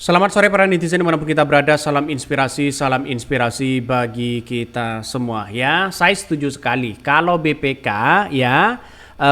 Selamat sore para netizen dimanapun kita berada, salam inspirasi bagi kita semua ya. Saya setuju sekali kalau BPK ya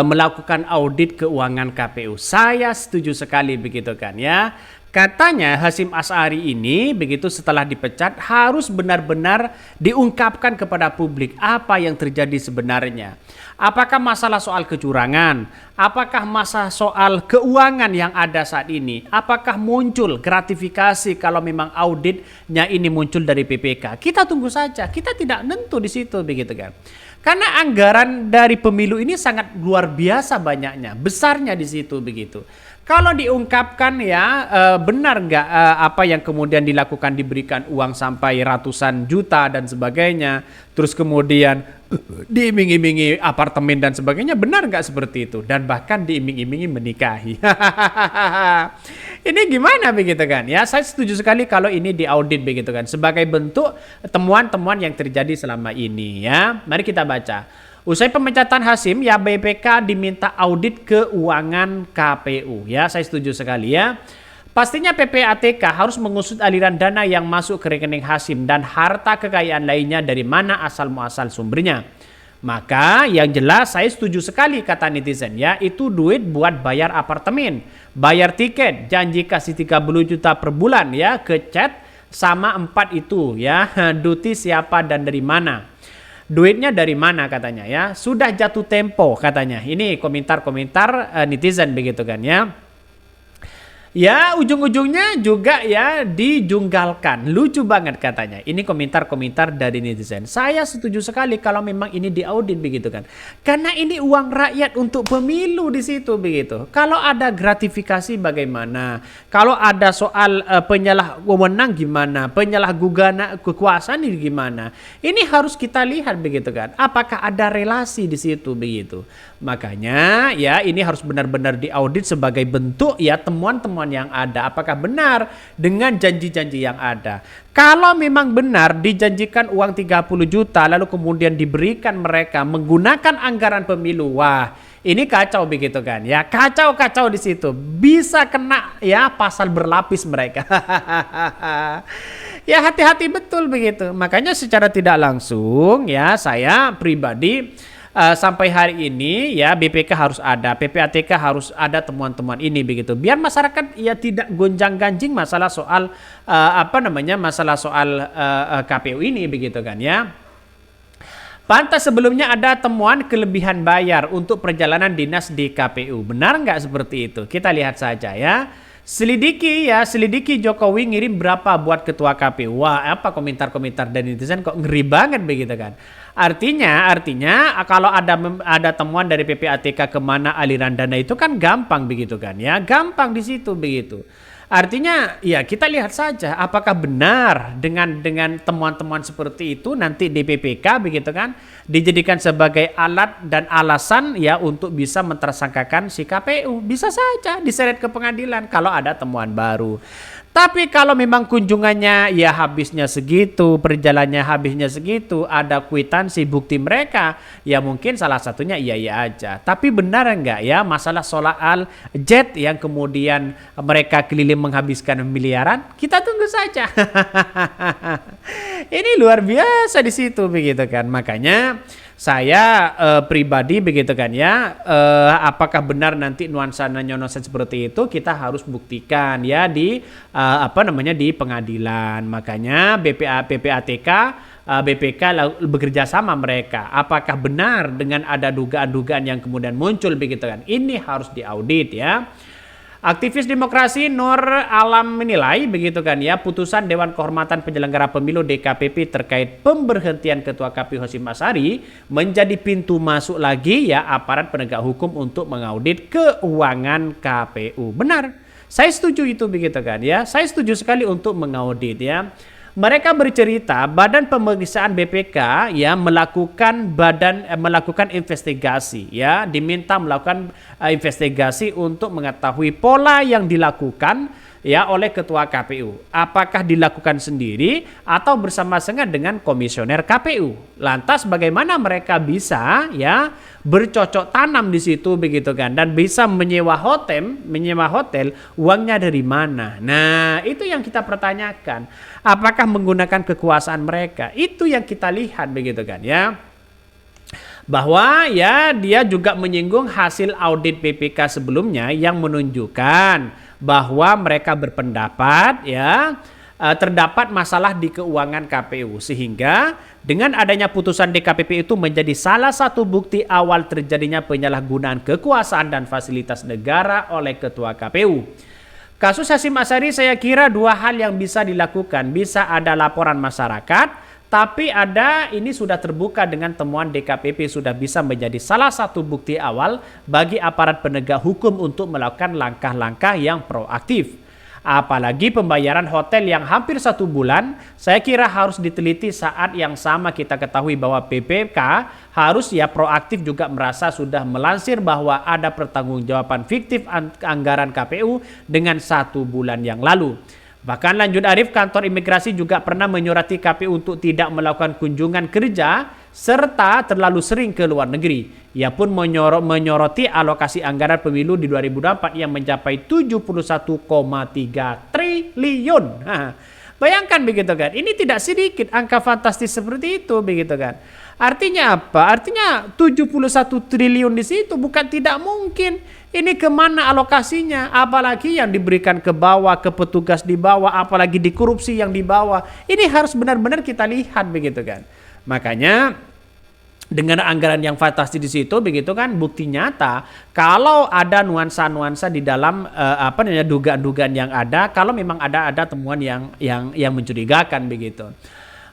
melakukan audit keuangan KPU. Saya setuju sekali begitu kan ya. Katanya Hasyim Asy'ari ini begitu setelah dipecat harus benar-benar diungkapkan kepada publik apa yang terjadi sebenarnya. Apakah masalah soal kecurangan? Apakah masalah soal keuangan yang ada saat ini? Apakah muncul gratifikasi kalau memang auditnya ini muncul dari BPK? Kita tunggu saja. Kita tidak nentu di situ begitu kan. Karena anggaran dari pemilu ini sangat luar biasa banyaknya, besarnya di situ begitu. Kalau diungkapkan ya benar nggak apa yang kemudian dilakukan, diberikan uang sampai ratusan juta dan sebagainya, terus kemudian diiming-imingi apartemen dan sebagainya, benar nggak seperti itu? Dan bahkan diiming-imingi menikahi. Ini gimana begitu kan? Ya saya setuju sekali kalau ini diaudit begitu kan, sebagai bentuk temuan-temuan yang terjadi selama ini ya. Mari kita baca. Usai pemecatan Hasyim, ya BPK diminta audit keuangan KPU. Ya, saya setuju sekali ya. Pastinya PPATK harus mengusut aliran dana yang masuk ke rekening Hasyim dan harta kekayaan lainnya dari mana asal muasal sumbernya. Maka yang jelas saya setuju sekali kata netizen ya, itu duit buat bayar apartemen, bayar tiket, janji kasih 30 juta per bulan ya ke chat sama 4 itu ya. Duti siapa dan dari mana? Duitnya dari mana katanya ya? Sudah jatuh tempo katanya. Ini komentar-komentar netizen begitu kan ya. Ya ujung-ujungnya juga ya dijunggalkan. Lucu banget katanya. Ini komentar-komentar dari netizen. Saya setuju sekali kalau memang ini diaudit begitu kan. Karena ini uang rakyat untuk pemilu di situ begitu. Kalau ada gratifikasi bagaimana? Kalau ada soal penyalahwenang gimana? Penyalahgunaan kekuasaan ini gimana? Ini harus kita lihat begitu kan. Apakah ada relasi di situ begitu? Makanya ya ini harus benar-benar diaudit sebagai bentuk ya temuan-temuan yang ada. Apakah benar dengan janji-janji yang ada? Kalau memang benar dijanjikan uang 30 juta lalu kemudian diberikan mereka menggunakan anggaran pemilu. Wah, ini kacau begitu kan ya. Kacau-kacau di situ. Bisa kena ya pasal berlapis mereka. Ya hati-hati betul begitu. Makanya secara tidak langsung ya saya pribadi sampai hari ini ya BPK harus ada, PPATK harus ada temuan-temuan ini begitu. Biar masyarakat ya tidak gonjang-ganjing masalah soal masalah soal KPU ini begitu kan ya. Pantas sebelumnya ada temuan kelebihan bayar untuk perjalanan dinas di KPU. Benar nggak seperti itu? Kita lihat saja ya. Selidiki Jokowi ngirim berapa buat ketua KPU. Wah, apa komentar-komentar dari netizen kok ngeri banget begitu kan. Artinya kalau ada temuan dari PPATK kemana aliran dana itu kan gampang begitu kan ya. Gampang di situ begitu. Artinya ya kita lihat saja apakah benar dengan temuan-temuan seperti itu nanti DPPK begitu kan dijadikan sebagai alat dan alasan ya untuk bisa mentersangkakan si KPU. Bisa saja diseret ke pengadilan kalau ada temuan baru. Tapi kalau memang kunjungannya ya habisnya segitu, perjalanannya habisnya segitu, ada kwitansi bukti mereka, ya mungkin salah satunya iya aja. Tapi benar enggak ya masalah soal jet yang kemudian mereka keliling menghabiskan miliaran? Kita tunggu saja. Ini luar biasa di situ begitu kan. Makanya saya pribadi begitu kan ya, apakah benar nanti nuansanya seperti itu kita harus buktikan ya di di pengadilan. Makanya PPATK BPK bekerja sama mereka. Apakah benar dengan ada dugaan-dugaan yang kemudian muncul begitu kan? Ini harus diaudit ya. Aktivis demokrasi Nur Alam menilai begitu kan ya putusan Dewan Kehormatan Penyelenggara Pemilu DKPP terkait pemberhentian Ketua KPU Hasyim Asy'ari menjadi pintu masuk lagi ya aparat penegak hukum untuk mengaudit keuangan KPU. Benar, saya setuju itu begitu kan ya. Saya setuju sekali untuk mengaudit ya. Mereka bercerita Badan Pemeriksaan BPK ya melakukan investigasi ya, diminta melakukan investigasi untuk mengetahui pola yang dilakukan ya oleh ketua KPU. Apakah dilakukan sendiri atau bersama-sama dengan komisioner KPU? Lantas bagaimana mereka bisa ya bercocok tanam di situ begitu kan, dan bisa menyewa hotel, uangnya dari mana? Nah, itu yang kita pertanyakan. Apakah menggunakan kekuasaan mereka? Itu yang kita lihat begitu kan ya. Bahwa ya dia juga menyinggung hasil audit BPK sebelumnya yang menunjukkan bahwa mereka berpendapat ya terdapat masalah di keuangan KPU, sehingga dengan adanya putusan DKPP itu menjadi salah satu bukti awal terjadinya penyalahgunaan kekuasaan dan fasilitas negara oleh ketua KPU. Kasus Hasyim Asyari saya kira dua hal yang bisa dilakukan. Bisa ada laporan masyarakat, tapi ada ini sudah terbuka dengan temuan DKPP, sudah bisa menjadi salah satu bukti awal bagi aparat penegak hukum untuk melakukan langkah-langkah yang proaktif. Apalagi pembayaran hotel yang hampir 1 bulan, saya kira harus diteliti. Saat yang sama kita ketahui bahwa PPK harus ya proaktif juga merasa sudah melansir bahwa ada pertanggungjawaban fiktif anggaran KPU dengan 1 bulan yang lalu. Bahkan lanjut Arif, kantor imigrasi juga pernah menyurati KPU untuk tidak melakukan kunjungan kerja serta terlalu sering ke luar negeri. Ia pun menyoroti alokasi anggaran pemilu di 2024 yang mencapai 71,3 triliun. Nah, bayangkan begitu kan, ini tidak sedikit angka fantastis seperti itu begitu kan. Artinya apa? Artinya 71 triliun di situ bukan tidak mungkin. Ini kemana alokasinya? Apalagi yang diberikan ke bawah, ke petugas di bawah, apalagi di korupsi yang di bawah. Ini harus benar-benar kita lihat begitu kan. Makanya dengan anggaran yang fantastis di situ begitu kan, bukti nyata kalau ada nuansa-nuansa di dalam dugaan-dugaan yang ada, kalau memang ada temuan yang mencurigakan begitu.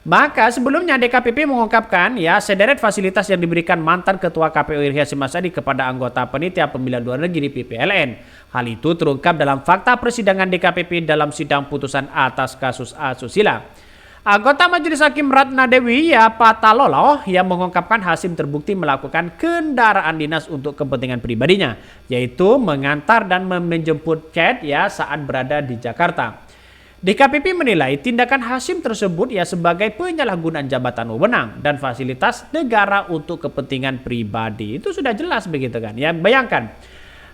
Maka sebelumnya DKPP mengungkapkan ya sederet fasilitas yang diberikan mantan ketua KPU Hasyim Asyari kepada anggota panitia pemilihan luar negeri PPLN. Hal itu terungkap dalam fakta persidangan DKPP dalam sidang putusan atas kasus asusila. Anggota Majelis Hakim Ratna Dewi ya Patalolo yang mengungkapkan Hasyim terbukti melakukan kendaraan dinas untuk kepentingan pribadinya, yaitu mengantar dan menjemput Cat ya saat berada di Jakarta. DKPP menilai tindakan Hasyim tersebut ya sebagai penyalahgunaan jabatan wewenang dan fasilitas negara untuk kepentingan pribadi. Itu sudah jelas begitu kan. Ya bayangkan.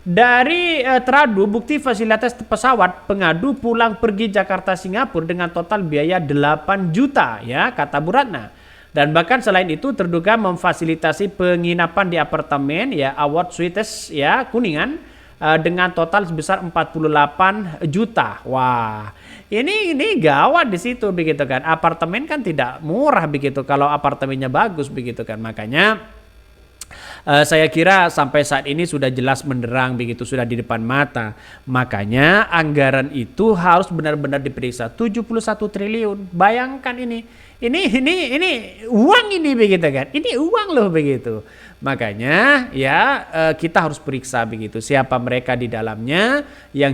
Dari teradu bukti fasilitas pesawat pengadu pulang pergi Jakarta Singapura dengan total biaya 8 juta ya kata Bu Ratna. Dan bahkan selain itu terduga memfasilitasi penginapan di apartemen ya Award Suites ya Kuningan dengan total sebesar 48 juta. Wah, ini gawat di situ begitu kan. Apartemen kan tidak murah begitu kalau apartemennya bagus begitu kan. Makanya saya kira sampai saat ini sudah jelas menderang begitu, sudah di depan mata. Makanya anggaran itu harus benar-benar diperiksa. 71 triliun. Bayangkan ini uang ini begitu kan. Ini uang loh begitu. Makanya ya kita harus periksa begitu siapa mereka di dalamnya. Yang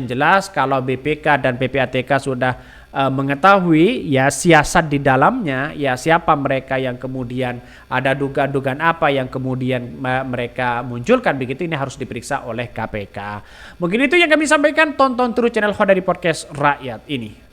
jelas kalau BPK dan PPATK sudah mengetahui ya siasat di dalamnya, ya siapa mereka yang kemudian ada dugaan-dugaan apa yang kemudian mereka munculkan begitu, ini harus diperiksa oleh KPK. Mungkin itu yang kami sampaikan. Tonton terus channel Khodari Podcast Rakyat ini.